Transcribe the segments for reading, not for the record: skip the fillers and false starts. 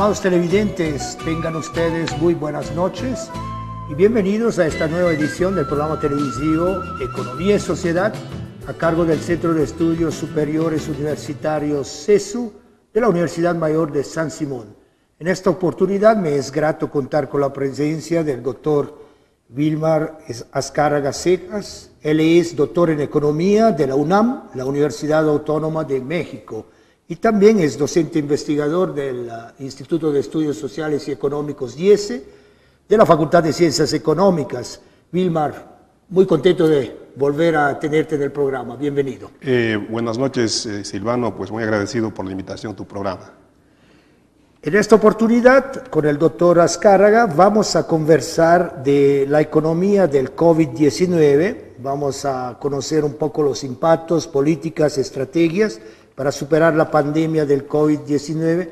Estimados televidentes, tengan ustedes muy buenas noches y bienvenidos a esta nueva edición del programa televisivo Economía y Sociedad a cargo del Centro de Estudios Superiores Universitarios CESU de la Universidad Mayor de San Simón. En esta oportunidad me es grato contar con la presencia del doctor Vilmar Azcárraga Cejas. Él es doctor en Economía de la UNAM, la Universidad Autónoma de México, y también es docente investigador del Instituto de Estudios Sociales y Económicos IESE, de la Facultad de Ciencias Económicas. Vilmar, muy contento de volver a tenerte en el programa. Bienvenido. Buenas noches, Silvano, pues muy agradecido por la invitación a tu programa. En esta oportunidad, con el doctor Azcárraga, vamos a conversar de la economía del COVID-19, vamos a conocer un poco los impactos, políticas, estrategias para superar la pandemia del COVID-19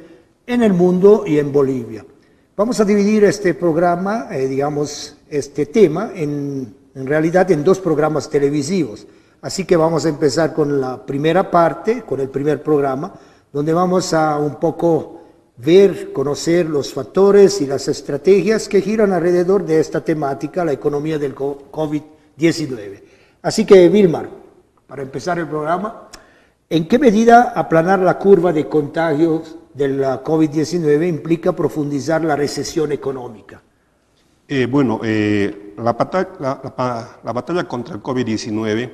en el mundo y en Bolivia. Vamos a dividir este programa, este tema, en realidad en dos programas televisivos. Así que vamos a empezar con la primera parte, con el primer programa, donde vamos a un poco ver, conocer los factores y las estrategias que giran alrededor de esta temática, la economía del COVID-19. Así que, Vilmar, para empezar el programa, ¿en qué medida aplanar la curva de contagios de la COVID-19 implica profundizar la recesión económica? La batalla contra el COVID-19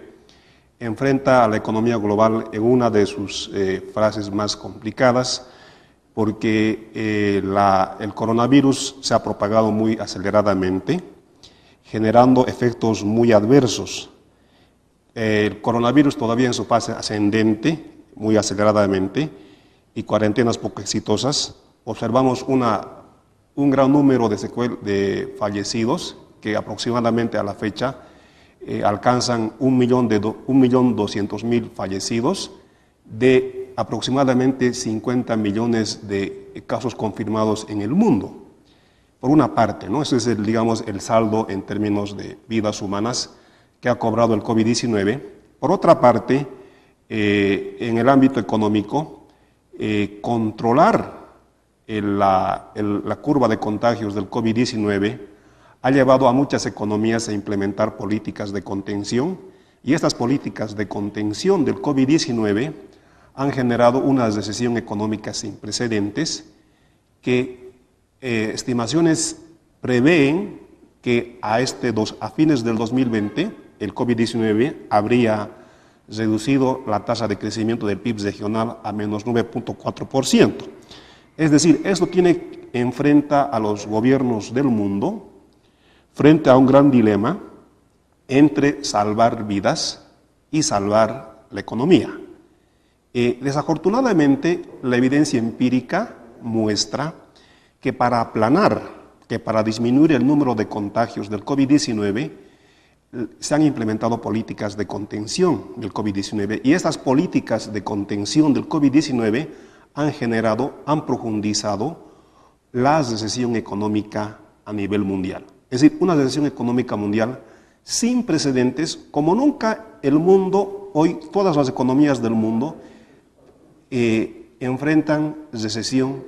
enfrenta a la economía global en una de sus fases más complicadas, porque el coronavirus se ha propagado muy aceleradamente, generando efectos muy adversos. El coronavirus todavía en su fase ascendente, muy aceleradamente, y cuarentenas poco exitosas. Observamos un gran número de fallecidos, que aproximadamente a la fecha alcanzan 1.200.000 fallecidos, de aproximadamente 50 millones de casos confirmados en el mundo. Por una parte, ¿no? Ese es el saldo en términos de vidas humanas que ha cobrado el COVID-19. Por otra parte, en el ámbito económico, controlar la curva de contagios del COVID-19 ha llevado a muchas economías a implementar políticas de contención, y estas políticas de contención del COVID-19 han generado una recesión económica sin precedentes que estimaciones prevén que a fines del 2020 el COVID-19 habría reducido la tasa de crecimiento del PIB regional a menos 9.4%. Es decir, esto enfrenta a los gobiernos del mundo frente a un gran dilema entre salvar vidas y salvar la economía. Desafortunadamente, la evidencia empírica muestra que para disminuir el número de contagios del COVID-19, se han implementado políticas de contención del COVID-19, y estas políticas de contención del COVID-19 han profundizado la recesión económica a nivel mundial. Es decir, una recesión económica mundial sin precedentes, como nunca el mundo, hoy todas las economías del mundo enfrentan recesión,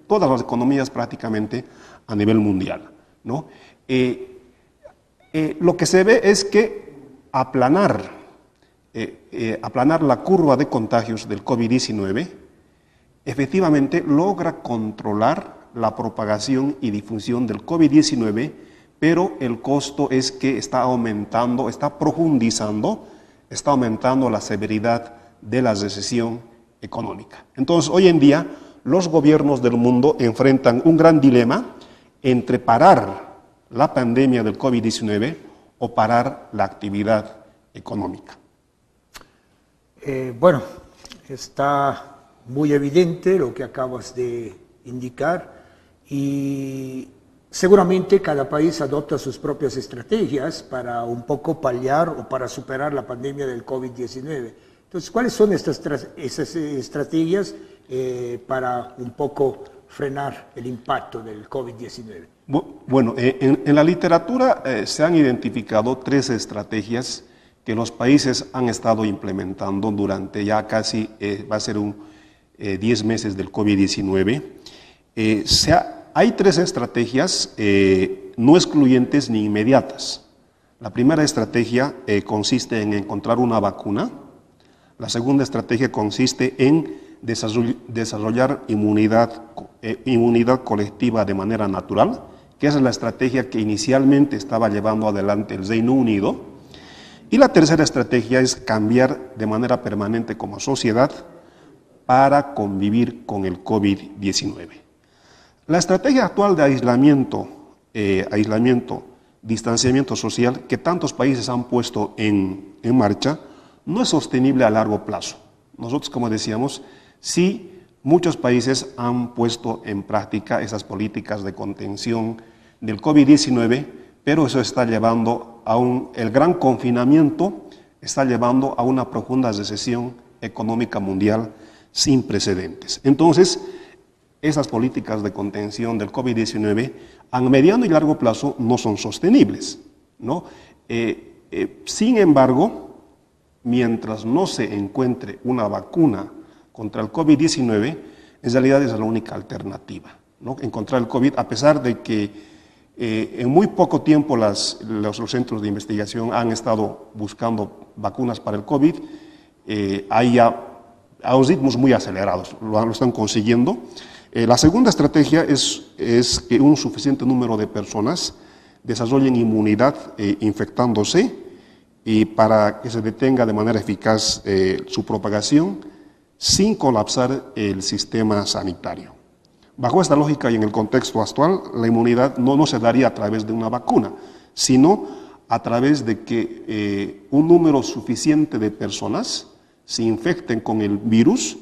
todas las economías prácticamente a nivel mundial, ¿no? Lo que se ve es que aplanar la curva de contagios del COVID-19 efectivamente logra controlar la propagación y difusión del COVID-19, pero el costo es que está aumentando la severidad de la recesión económica. Entonces, hoy en día, los gobiernos del mundo enfrentan un gran dilema entre parar la pandemia del COVID-19 o parar la actividad económica. Está muy evidente lo que acabas de indicar, y seguramente cada país adopta sus propias estrategias para un poco paliar o para superar la pandemia del COVID-19. Entonces, ¿cuáles son esas estrategias para un poco frenar el impacto del COVID-19? Bueno, en la literatura se han identificado 3 estrategias que los países han estado implementando durante ya casi, va a ser 10 meses del COVID-19. Hay tres estrategias no excluyentes ni inmediatas. La primera estrategia consiste en encontrar una vacuna. La segunda estrategia consiste en desarrollar inmunidad colectiva de manera natural, que es la estrategia que inicialmente estaba llevando adelante el Reino Unido. Y la tercera estrategia es cambiar de manera permanente como sociedad para convivir con el COVID-19. La estrategia actual de aislamiento, distanciamiento social que tantos países han puesto en marcha no es sostenible a largo plazo. Nosotros, como decíamos, sí, muchos países han puesto en práctica esas políticas de contención del COVID-19, pero eso está llevando el gran confinamiento está llevando a una profunda recesión económica mundial sin precedentes. Entonces, esas políticas de contención del COVID-19 a mediano y largo plazo no son sostenibles, ¿no? Sin embargo, mientras no se encuentre una vacuna contra el COVID-19, en realidad es la única alternativa, ¿no? Encontrar el COVID, a pesar de que en muy poco tiempo los centros de investigación han estado buscando vacunas para el COVID, hay ya a ritmos muy acelerados, lo están consiguiendo. La segunda estrategia es que un suficiente número de personas desarrollen inmunidad infectándose y para que se detenga de manera eficaz su propagación sin colapsar el sistema sanitario. Bajo esta lógica y en el contexto actual, la inmunidad no se daría a través de una vacuna, sino a través de que un número suficiente de personas se infecten con el virus,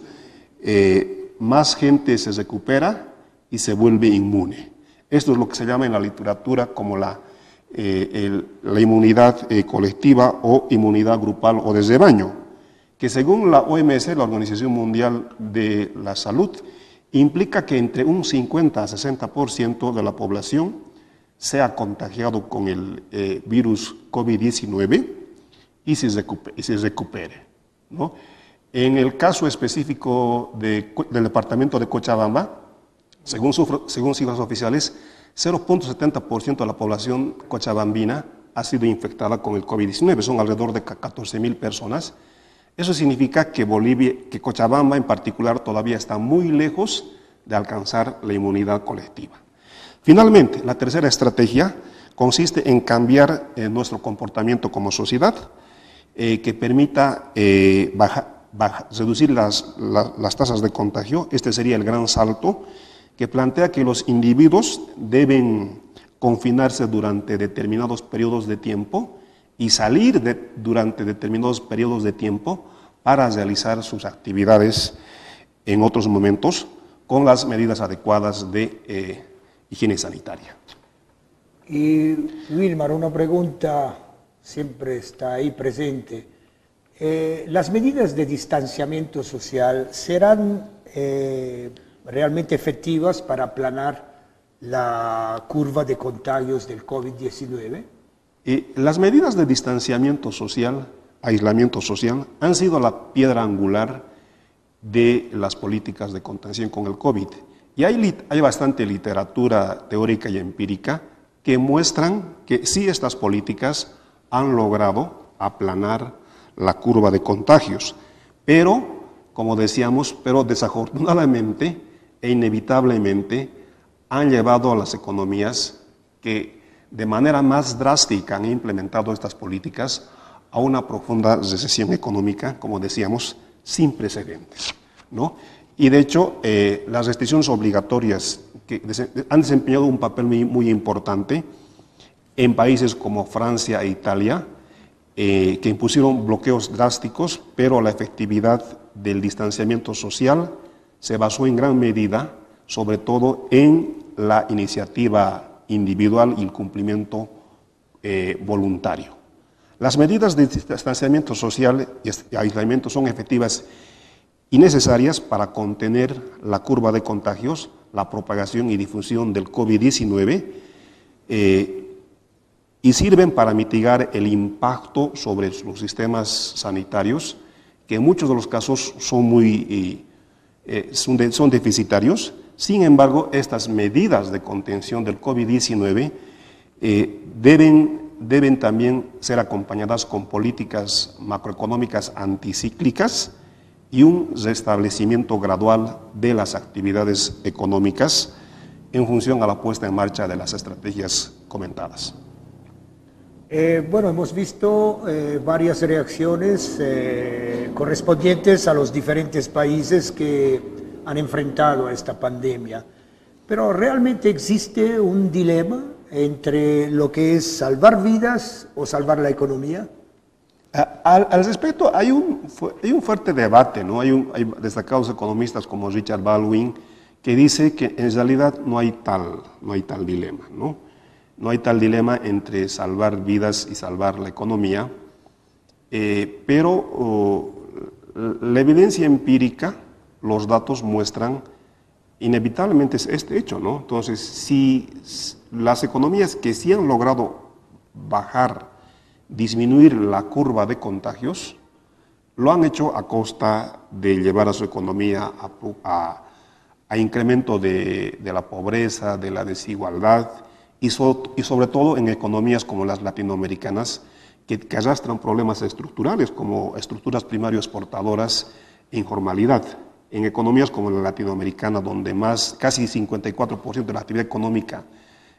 más gente se recupera y se vuelve inmune. Esto es lo que se llama en la literatura como la inmunidad colectiva o inmunidad grupal o de rebaño, que según la OMS, la Organización Mundial de la Salud, implica que entre un 50 a 60% de la población sea contagiado con el virus COVID-19 y se recupere, ¿no? En el caso específico del departamento de Cochabamba, según cifras oficiales, 0.70% de la población cochabambina ha sido infectada con el COVID-19, son alrededor de 14.000 personas. Eso significa que Cochabamba en particular todavía está muy lejos de alcanzar la inmunidad colectiva. Finalmente, la tercera estrategia consiste en cambiar nuestro comportamiento como sociedad, que permita reducir las tasas de contagio. Este sería el gran salto que plantea que los individuos deben confinarse durante determinados periodos de tiempo y salir durante determinados periodos de tiempo para realizar sus actividades en otros momentos con las medidas adecuadas de higiene sanitaria. Y Wilmar, una pregunta siempre está ahí presente. ¿Las medidas de distanciamiento social serán realmente efectivas para aplanar la curva de contagios del COVID-19? Las medidas de distanciamiento social, aislamiento social, han sido la piedra angular de las políticas de contención con el COVID. Y hay bastante literatura teórica y empírica que muestran que sí estas políticas han logrado aplanar la curva de contagios. Pero, como decíamos, desafortunadamente e inevitablemente han llevado a las economías que de manera más drástica han implementado estas políticas a una profunda recesión económica, como decíamos, sin precedentes, ¿no? Y de hecho, las restricciones obligatorias que han desempeñado un papel muy importante en países como Francia e Italia, que impusieron bloqueos drásticos, pero la efectividad del distanciamiento social se basó en gran medida, sobre todo en la iniciativa individual y el cumplimiento voluntario. Las medidas de distanciamiento social y aislamiento son efectivas y necesarias para contener la curva de contagios, la propagación y difusión del COVID-19 y sirven para mitigar el impacto sobre los sistemas sanitarios, que en muchos de los casos son deficitarios, Sin embargo, estas medidas de contención del COVID-19 deben también ser acompañadas con políticas macroeconómicas anticíclicas y un restablecimiento gradual de las actividades económicas en función a la puesta en marcha de las estrategias comentadas. Bueno, hemos visto varias reacciones correspondientes a los diferentes países que han enfrentado a esta pandemia, pero ¿realmente existe un dilema entre lo que es salvar vidas o salvar la economía? Al respecto, hay un fuerte debate, ¿no? Hay destacados economistas como Richard Baldwin que dice que en realidad no hay tal dilema, ¿no? No hay tal dilema entre salvar vidas y salvar la economía, pero la evidencia empírica, los datos muestran inevitablemente este hecho, ¿no? Entonces, si las economías que sí han logrado disminuir la curva de contagios, lo han hecho a costa de llevar a su economía a incremento de la pobreza, de la desigualdad, y sobre todo en economías como las latinoamericanas, que arrastran problemas estructurales como estructuras primario exportadoras e informalidad. En economías como la latinoamericana, donde casi 54% de la actividad económica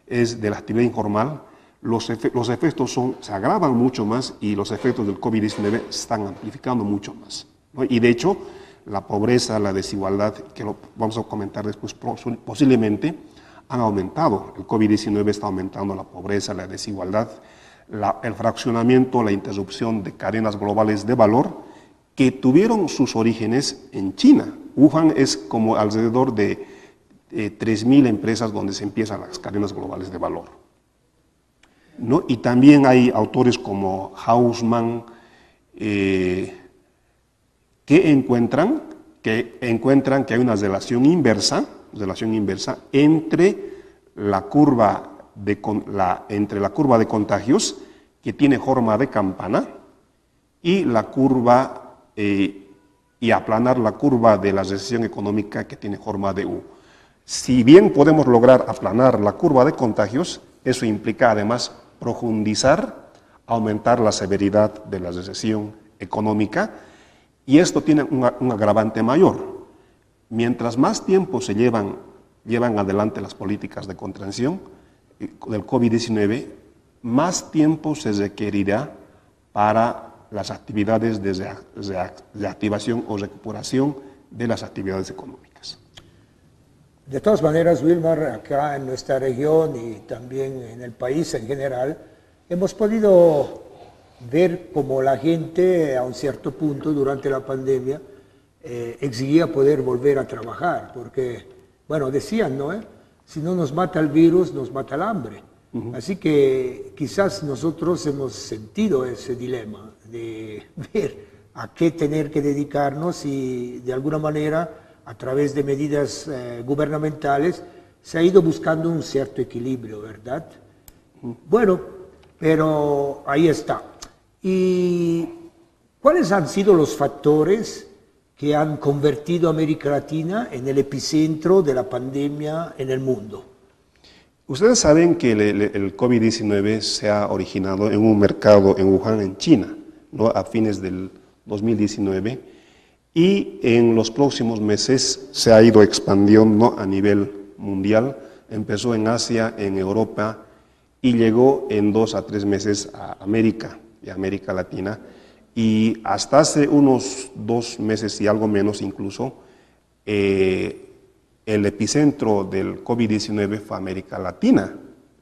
es de la actividad informal, los efectos se agravan mucho más y los efectos del COVID-19 se están amplificando mucho más, ¿no? Y de hecho, la pobreza, la desigualdad, que lo vamos a comentar después posiblemente, han aumentado. El COVID-19 está aumentando la pobreza, la desigualdad, el fraccionamiento, la interrupción de cadenas globales de valor que tuvieron sus orígenes en China. Wuhan es como alrededor de 3.000 empresas donde se empiezan las cadenas globales de valor, ¿no? Y también hay autores como Hausmann que encuentran que hay una relación inversa entre la curva de contagios, que tiene forma de campana, y y aplanar la curva de la recesión económica, que tiene forma de U. Si bien podemos lograr aplanar la curva de contagios, eso implica además profundizar, aumentar la severidad de la recesión económica, y esto tiene un agravante mayor. Mientras más tiempo se llevan adelante las políticas de contención del COVID-19, más tiempo se requerirá para las actividades de reactivación o recuperación de las actividades económicas. De todas maneras, Wilmar, acá en nuestra región y también en el país en general, hemos podido ver cómo la gente a un cierto punto durante la pandemia exigía poder volver a trabajar, porque, bueno, decían, ¿no? Si no nos mata el virus, nos mata el hambre. Así que quizás nosotros hemos sentido ese dilema de ver a qué tener que dedicarnos y de alguna manera a través de medidas gubernamentales se ha ido buscando un cierto equilibrio, ¿verdad? Bueno, pero ahí está. ¿Y cuáles han sido los factores que han convertido a América Latina en el epicentro de la pandemia en el mundo? Ustedes saben que el COVID-19 se ha originado en un mercado en Wuhan, en China, ¿no? A fines del 2019, y en los próximos meses se ha ido expandiendo a nivel mundial. Empezó en Asia, en Europa, y llegó en 2 a 3 meses a América y América Latina. Y hasta hace unos 2 meses y algo menos incluso, el epicentro del COVID-19 fue América Latina.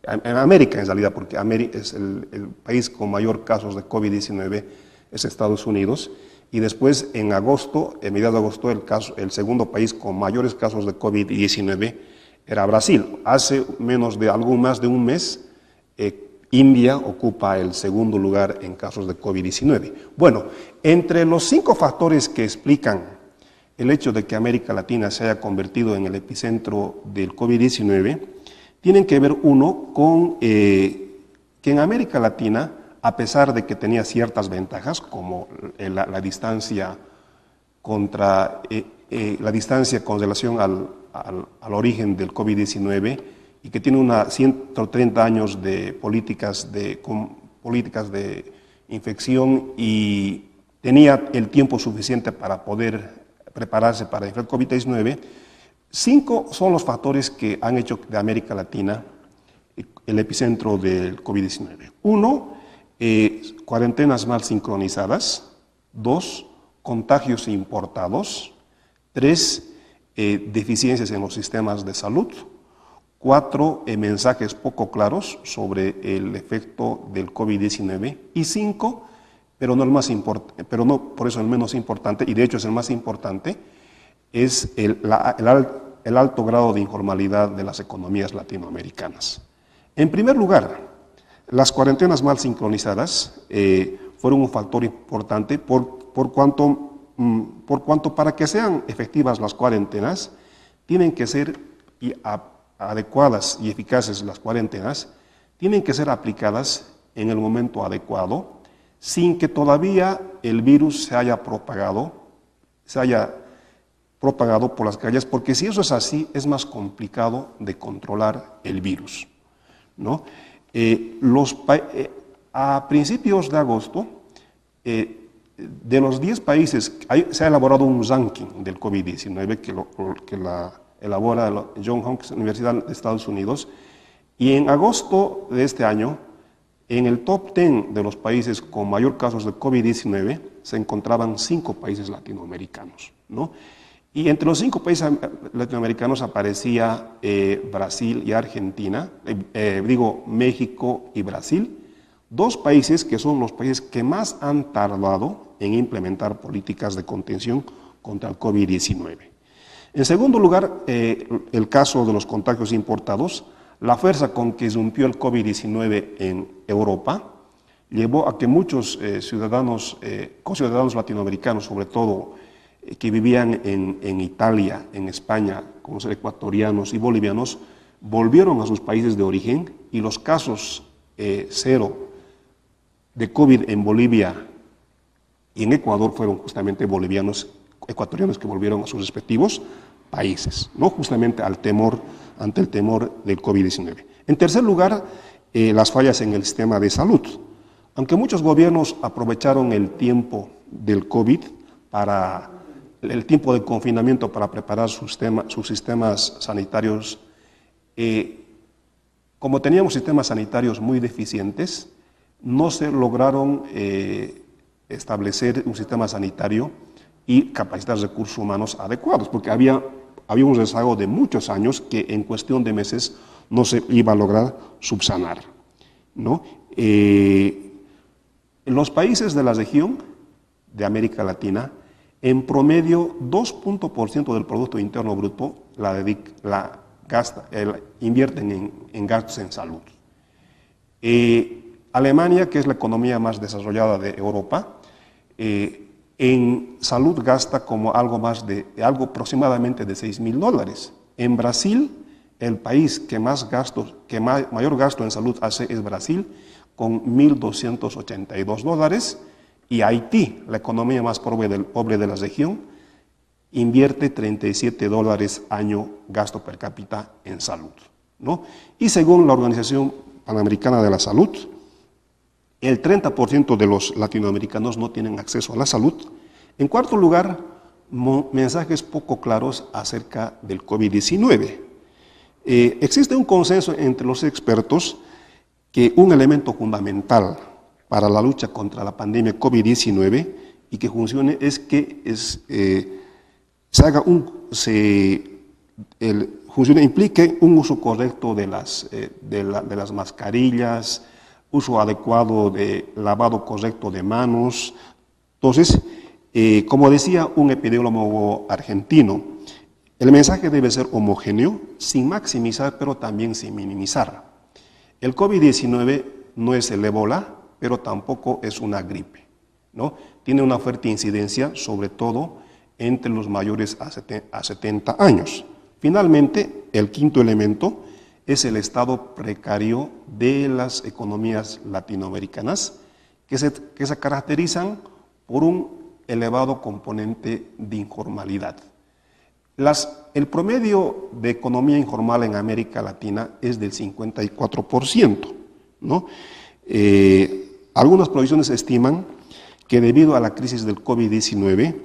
En América, en realidad, porque es el país con mayor casos de COVID-19 es Estados Unidos. Y después, en mediados de agosto, el segundo país con mayores casos de COVID-19 era Brasil. Hace algo más de un mes, India ocupa el segundo lugar en casos de COVID-19. Bueno, entre los 5 factores que explican el hecho de que América Latina se haya convertido en el epicentro del COVID-19, tienen que ver uno con que en América Latina, a pesar de que tenía ciertas ventajas, como la distancia con relación al origen del COVID-19 y que tiene 130 años de políticas de infección y tenía el tiempo suficiente para poder prepararse para enfrentar el COVID-19, 5 son los factores que han hecho de América Latina el epicentro del COVID-19. 1, cuarentenas mal sincronizadas. 2, contagios importados. 3, deficiencias en los sistemas de salud. 4, mensajes poco claros sobre el efecto del COVID-19. Y 5, pero no por eso el menos importante, y de hecho es el más importante, es el alto grado de informalidad de las economías latinoamericanas. En primer lugar, las cuarentenas mal sincronizadas fueron un factor importante por cuanto para que sean efectivas las cuarentenas, tienen que ser adecuadas y eficaces las cuarentenas, tienen que ser aplicadas en el momento adecuado, sin que todavía el virus se haya propagado por las calles, porque si eso es así, es más complicado de controlar el virus, ¿no? A principios de agosto, de los 10 países, se ha elaborado un ranking del COVID-19 que la elabora la Johns Hopkins Universidad de Estados Unidos, y en agosto de este año, en el top 10 de los países con mayor casos de COVID-19 se encontraban 5 países latinoamericanos, ¿no? Y entre los 5 países latinoamericanos aparecía Brasil y Argentina, México y Brasil, 2 países que son los países que más han tardado en implementar políticas de contención contra el COVID-19. En segundo lugar, el caso de los contagios importados, la fuerza con que irrumpió el COVID-19 en Europa llevó a que muchos conciudadanos latinoamericanos, sobre todo que vivían en Italia, en España, como ser ecuatorianos y bolivianos, volvieron a sus países de origen y los casos cero de COVID en Bolivia y en Ecuador fueron justamente ecuatorianos que volvieron a sus respectivos países, ¿no? Justamente ante el temor del COVID-19. En tercer lugar, las fallas en el sistema de salud. Aunque muchos gobiernos aprovecharon el tiempo del COVID el tiempo de confinamiento para preparar sus sistemas sanitarios, como teníamos sistemas sanitarios muy deficientes, no se lograron establecer un sistema sanitario y capacitar recursos humanos adecuados, porque había un rezago de muchos años que en cuestión de meses no se iba a lograr subsanar, ¿no? En los países de la región de América Latina, en promedio 2% del Producto Interno Bruto invierten en gastos en salud. Alemania, que es la economía más desarrollada de Europa, en salud gasta algo aproximadamente de $6,000. En Brasil, el país que mayor gasto en salud hace es Brasil, con $1,282. Y Haití, la economía más pobre de la región, invierte $37 año gasto per cápita en salud, ¿no? Y según la Organización Panamericana de la Salud, el 30% de los latinoamericanos no tienen acceso a la salud. En cuarto lugar, mensajes poco claros acerca del COVID-19. Existe un consenso entre los expertos que un elemento fundamental para la lucha contra la pandemia COVID-19 y que funcione es que implique un uso correcto de las mascarillas, uso adecuado de lavado correcto de manos. Entonces, como decía un epidemiólogo argentino, el mensaje debe ser homogéneo, sin maximizar, pero también sin minimizar. El COVID-19 no es el ébola, pero tampoco es una gripe, ¿no? Tiene una fuerte incidencia, sobre todo entre los mayores a 70 años. Finalmente, el quinto elemento es el estado precario de las economías latinoamericanas, que se caracterizan por un elevado componente de informalidad. El promedio de economía informal en América Latina es del 54%, ¿no? Algunas proyecciones estiman que debido a la crisis del COVID-19,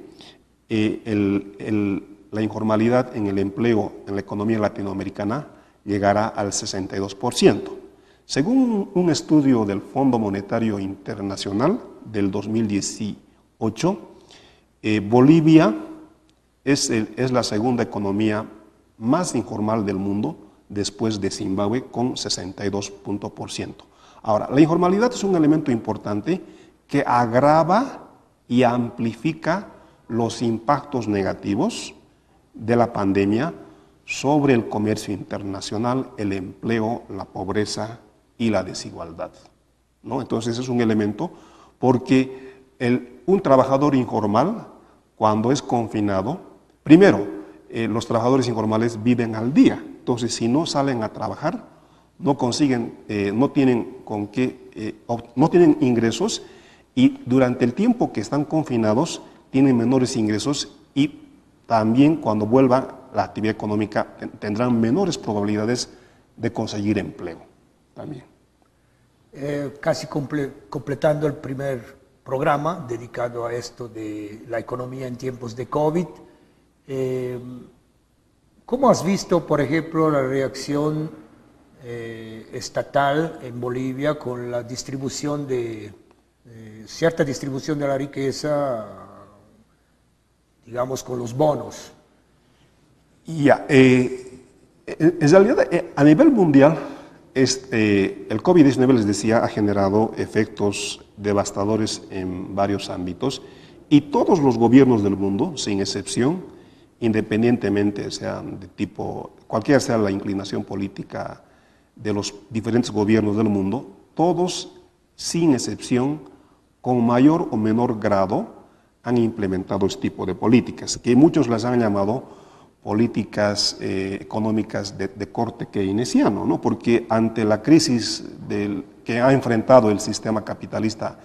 la informalidad en el empleo en la economía latinoamericana llegará al 62%. Según un estudio del Fondo Monetario Internacional del 2018, Bolivia es la segunda economía más informal del mundo después de Zimbabue con 62%. Ahora, la informalidad es un elemento importante que agrava y amplifica los impactos negativos de la pandemia sobre el comercio internacional, el empleo, la pobreza y la desigualdad, ¿no? Entonces es un elemento porque un trabajador informal, cuando es confinado, primero, los trabajadores informales viven al día, entonces si no salen a trabajar, no consiguen, no tienen ingresos y durante el tiempo que están confinados tienen menores ingresos y también cuando vuelva la actividad económica tendrán menores probabilidades de conseguir empleo también. Casi completando el primer programa dedicado a esto de la economía en tiempos de COVID, ¿cómo has visto, por ejemplo, la reacción estatal en Bolivia con la distribución cierta distribución de la riqueza, digamos, con los bonos? En realidad, a nivel mundial, el COVID-19, les decía, ha generado efectos devastadores en varios ámbitos y todos los gobiernos del mundo, sin excepción, independientemente sean de tipo, cualquiera sea la inclinación política de los diferentes gobiernos del mundo, todos, sin excepción, con mayor o menor grado, han implementado este tipo de políticas, que muchos las han llamado políticas económicas de corte keynesiano, ¿no? Porque ante la crisis que ha enfrentado el sistema capitalista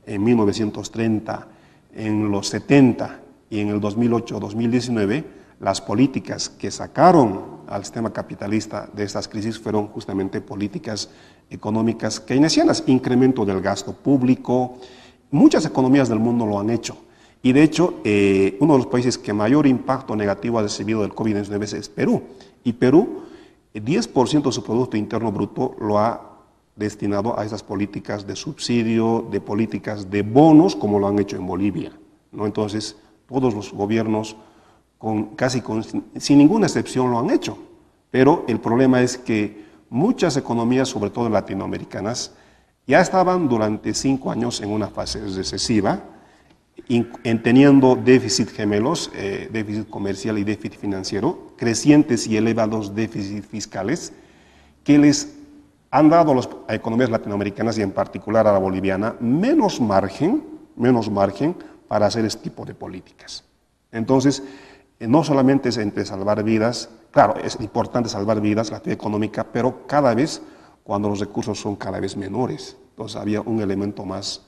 en 1930, en los 70 y en el 2008-2019, las políticas que sacaron al sistema capitalista de estas crisis fueron justamente políticas económicas keynesianas, incremento del gasto público. Muchas economías del mundo lo han hecho. Y de hecho, uno de los países que mayor impacto negativo ha recibido del COVID-19 es Perú. Y Perú, 10% de su Producto Interno Bruto lo ha destinado a esas políticas de subsidio, de políticas de bonos, como lo han hecho en Bolivia, ¿no? Entonces, todos los gobiernos, sin ninguna excepción, lo han hecho. Pero el problema es que muchas economías, sobre todo latinoamericanas, ya estaban durante 5 años en una fase recesiva, teniendo déficit gemelos, déficit comercial y déficit financiero, crecientes y elevados déficits fiscales, que les han dado a economías latinoamericanas y en particular a la boliviana menos margen para hacer este tipo de políticas. Entonces, no solamente es entre salvar vidas, claro, es importante salvar vidas, la actividad económica, pero cada vez cuando los recursos son cada vez menores. Entonces había un elemento más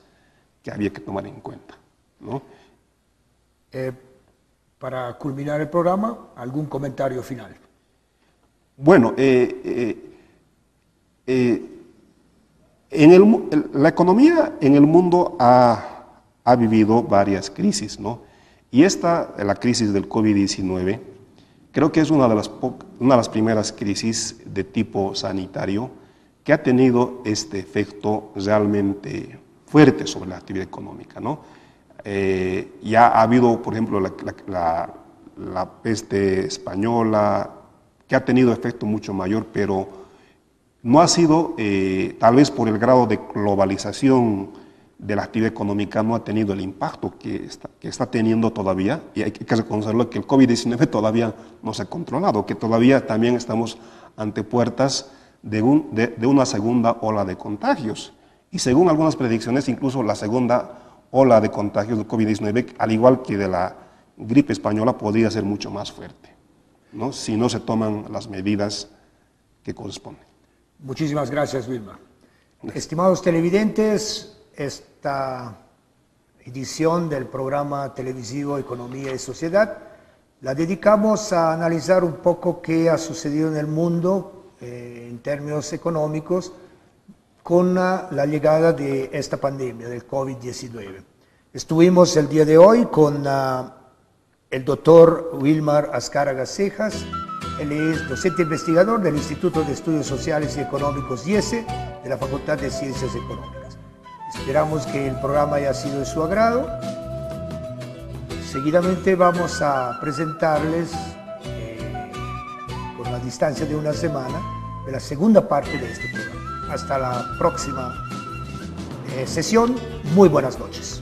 que había que tomar en cuenta, ¿no? Para culminar el programa, ¿algún comentario final? Bueno, la economía en el mundo ha vivido varias crisis, ¿no? Y la crisis del COVID-19, creo que es una de las primeras crisis de tipo sanitario que ha tenido este efecto realmente fuerte sobre la actividad económica, ¿no? Ya ha habido, por ejemplo, la peste española, que ha tenido efecto mucho mayor, pero no ha sido, tal vez por el grado de globalización de la actividad económica, no ha tenido el impacto que está teniendo todavía, y hay que reconocerlo, que el COVID-19 todavía no se ha controlado, que todavía también estamos ante puertas de una segunda ola de contagios. Y según algunas predicciones, incluso la segunda ola de contagios del COVID-19, al igual que de la gripe española, podría ser mucho más fuerte, ¿no? Si no se toman las medidas que corresponden. Muchísimas gracias, Wilmar. Estimados televidentes, esta edición del programa televisivo Economía y Sociedad La dedicamos a analizar un poco qué ha sucedido en el mundo en términos económicos con la llegada de esta pandemia del COVID-19. Estuvimos el día de hoy con el doctor Wilmar Azcárraga Cejas. Él es docente investigador del Instituto de Estudios Sociales y Económicos IESE de la Facultad de Ciencias Económicas. Esperamos que el programa haya sido de su agrado. Seguidamente vamos a presentarles, con la distancia de una semana, la segunda parte de este programa. Hasta la próxima sesión. Muy buenas noches.